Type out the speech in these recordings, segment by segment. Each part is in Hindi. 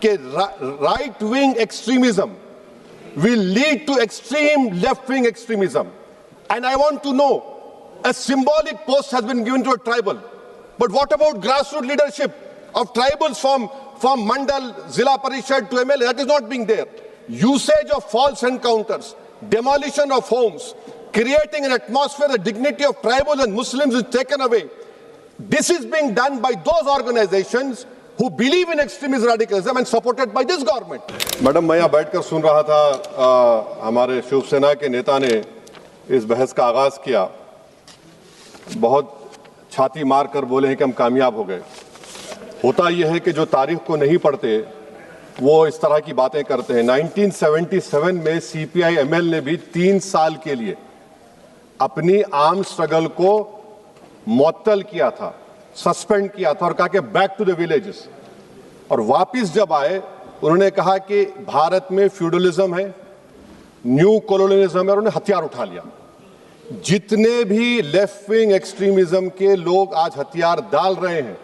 कि right wing extremism will lead to extreme left-wing extremism. And I want to know, a symbolic post has been given to a tribal. But what about grassroots leadership of tribals from Mandal, Zilla Parishad to MLA? That is not being there. Usage of false encounters, demolition of homes, creating an atmosphere, the dignity of tribals and Muslims is taken away. This is being done by those organizations who believe in extremist radicalism and supported by this government. Madam, मैं यहाँ बैठकर सुन रहा था, हमारे शिवसेना के नेता ने इस बहस का आगाज किया, बहुत छाती मार कर बोले हैं कि हम कामयाब हो गए। होता यह है कि जो तारीख को नहीं पढ़ते वो इस तरह की बातें करते हैं। 1977 में सीपीआई एमएल ने भी 3 साल के लिए अपनी आर्म स्ट्रगल को मुअत्तल किया था, सस्पेंड किया था और कहा कि बैक टू द विलेजेस। और वापस जब आए उन्होंने कहा कि भारत में फ्यूडलिज्म है, न्यू कॉलोनियलिज्म है, और उन्होंने हथियार उठा लिया। जितने भी लेफ्ट विंग एक्सट्रीमिज्म के लोग आज हथियार डाल रहे हैं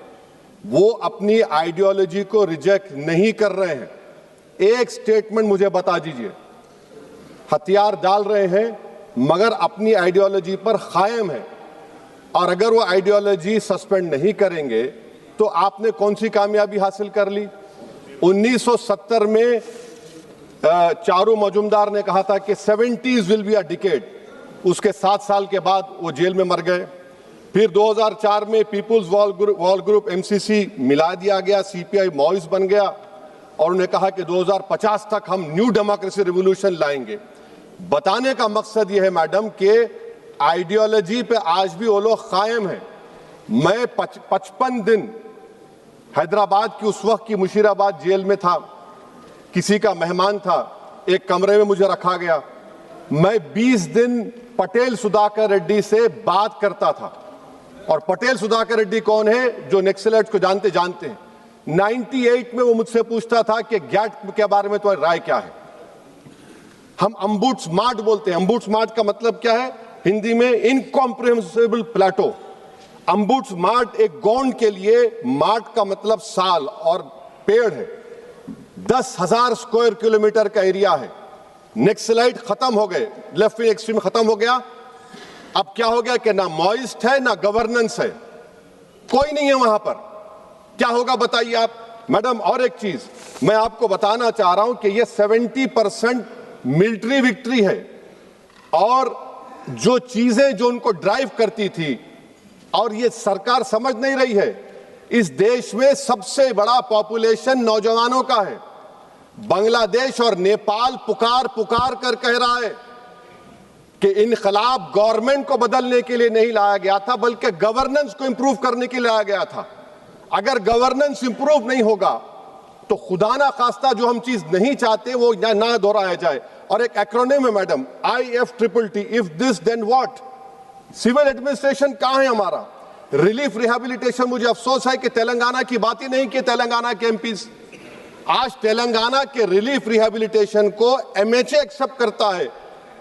वो अपनी आइडियोलॉजी को रिजेक्ट नहीं कर रहे हैं। एक स्टेटमेंट मुझे बता दीजिए, हथियार डाल रहे हैं मगर अपनी आइडियोलॉजी पर कायम है, और अगर वो आइडियोलॉजी सस्पेंड नहीं करेंगे तो आपने कौन सी कामयाबी हासिल कर ली? 1970 में चारू मजुमदार ने कहा था कि 70s will be a decade, उसके 7 साल के बाद वो जेल में मर गए। फिर 2004 में पीपुल्स वॉल ग्रुप एमसीसी मिला दिया गया, सीपीआई माओइस्ट बन गया, और उन्हें कहा कि 2050 तक हम न्यू डेमोक्रेसी रिवॉल्यूशन लाएंगे। बताने का मकसद यह है मैडम कि आइडियोलॉजी पे आज भी वो लोग कायम हैं। मैं 55 दिन हैदराबाद की उस वक्त की मुशीराबाद जेल में था, किसी का मेहमान था, एक कमरे में मुझे रखा गया। मैं 20 दिन पटेल सुधाकर रेड्डी से बात करता था, और पटेल सुधाकर रेड्डी कौन है? जो नक्सलाइट्स को जानते हैं। 98 में वो मुझसे पूछता था कि गैट के बारे में तुम्हारी राय क्या है। हम अम्बुड्समार्ट बोलते हैं। अम्बुड्समार्ट का मतलब क्या है हिंदी में? इनकॉम्प्रिहेंसिबल प्लेटो। अम्बुड्समार्ट एक गोंड के लिए मार्ट का मतलब साल और पेड़ है। 10,000 स्क्वायर किलोमीटर का एरिया है। नक्सलाइट खत्म हो गए, लेफ्ट विंग एक्सट्रीम खत्म हो गया। अब क्या हो गया कि ना माओइस्ट है ना गवर्नेंस है, कोई नहीं है वहां पर। क्या होगा बताइए आप मैडम। और एक चीज मैं आपको बताना चाह रहा हूं कि ये 70% मिलिट्री विक्ट्री है, और जो चीजें जो उनको ड्राइव करती थी, और ये सरकार समझ नहीं रही है, इस देश में सबसे बड़ा पॉपुलेशन नौजवानों का है। बांग्लादेश और नेपाल पुकार कर कह रहा है कि इनकलाब गवर्नमेंट को बदलने के लिए नहीं लाया गया था, बल्कि गवर्नेंस को इंप्रूव करने के लिए लाया गया था। अगर गवर्नेंस इंप्रूव नहीं होगा तो खुदा ना खास्ता जो हम चीज नहीं चाहते वो ना दोहराया जाए। और एक एक्रोनिम है madam, IFTTT, if this then what. Civil administration कहां है हमारा? Relief rehabilitation. मुझे अफसोस है कि तेलंगाना की बात ही नहीं की तेलंगाना के एमपीज। आज तेलंगाना के रिलीफ रिहेबिलिटेशन को MHA एक्सेप्ट करता है,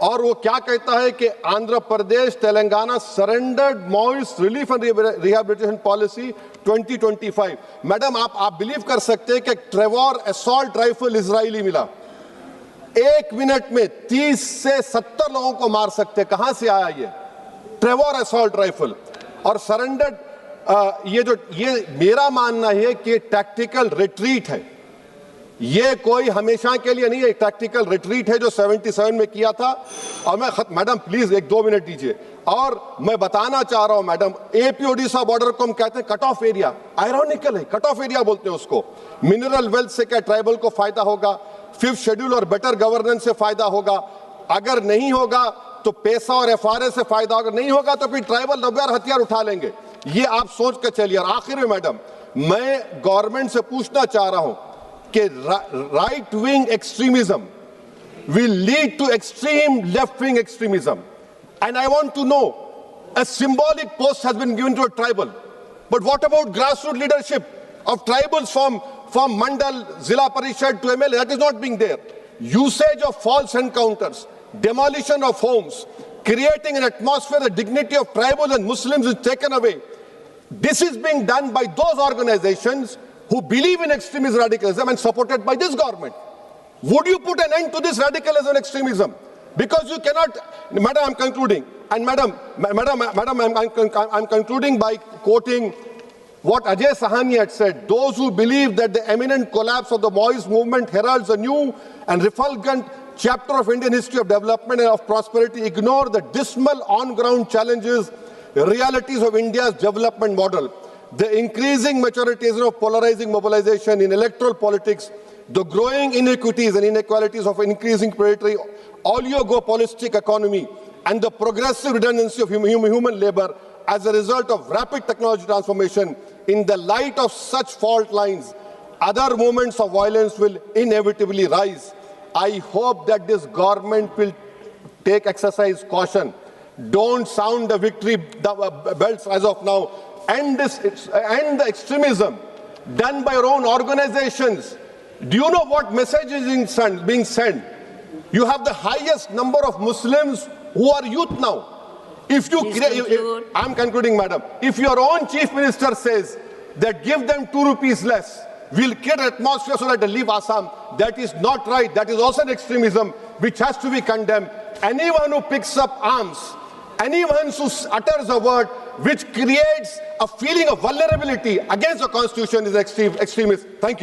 और वो क्या कहता है कि Andhra Pradesh Telangana surrendered Maoist relief and rehabilitation policy 2025। Madam, आप बिलीव कर सकते हैं कि ट्रेवर असॉल्ट राइफल इजरायली मिला, 1 मिनट में 30 से 70 लोगों को मार सकते। कहां से आया ये ट्रेवर असॉल्ट राइफल? और सरेंडर्ड ये मेरा मानना है कि टैक्टिकल रिट्रीट है, ये कोई हमेशा के लिए नहीं है। टैक्टिकल रिट्रीट है जो 77 में किया था। और मैं मैडम प्लीज 1-2 मिनट दीजिए। और मैं बताना चाह रहा हूं मैडम, AP ओडिशा बॉर्डर को हम कहते हैं कट ऑफ एरिया। आयरॉनिकल है, कट ऑफ एरिया बोलते हैं उसको। मिनरल वेल्थ से क्या ट्राइबल को फायदा होगा? 5th शेड्यूल और बेटर गवर्नेंस से फायदा होगा। अगर नहीं होगा तो पैसा और FRA से फायदा होगा, नहीं होगा तो फिर ट्राइबल रबर हथियार उठा लेंगे। ये आप सोच कर चलिए। और आखिर में मैडम, मैं गवर्नमेंट से पूछना चाह रहा हूं कि right wing extremism will lead to extreme left-wing extremism. And I want to know, a symbolic post has been given to a tribal. But what about grassroots leadership of tribals from Mandal, Zilla Parishad to MLA? That is not being there. Usage of false encounters, demolition of homes, creating an atmosphere, the dignity of tribals and Muslims is taken away. This is being done by those organizations who believe in extremist radicalism and supported by this government. Would you put an end to this radicalism and extremism? Because you cannot, Madam, I'm concluding, and Madam, I'm concluding by quoting what Ajay Sahani had said. Those who believe that the imminent collapse of the Maoist movement heralds a new and refulgent chapter of Indian history of development and of prosperity ignore the dismal on-ground challenges, realities of India's development model. The increasing maturation of polarizing mobilization in electoral politics, the growing inequities and inequalities of increasing predatory oligopolistic economy, and the progressive redundancy of human labor as a result of rapid technology transformation. In the light of such fault lines, other moments of violence will inevitably rise. I hope that this government will exercise caution. Don't sound the victory bells as of now. End the extremism done by your own organizations. Do you know what message is being sent? You have the highest number of Muslims who are youth now. If you I'm concluding, Madam. If your own Chief Minister says that give them 2 rupees less, we'll create an atmosphere so that they leave Assam, that is not right. That is also an extremism which has to be condemned. Anyone who picks up arms, anyone who utters a word which creates a feeling of vulnerability against the Constitution is extremist. Thank you.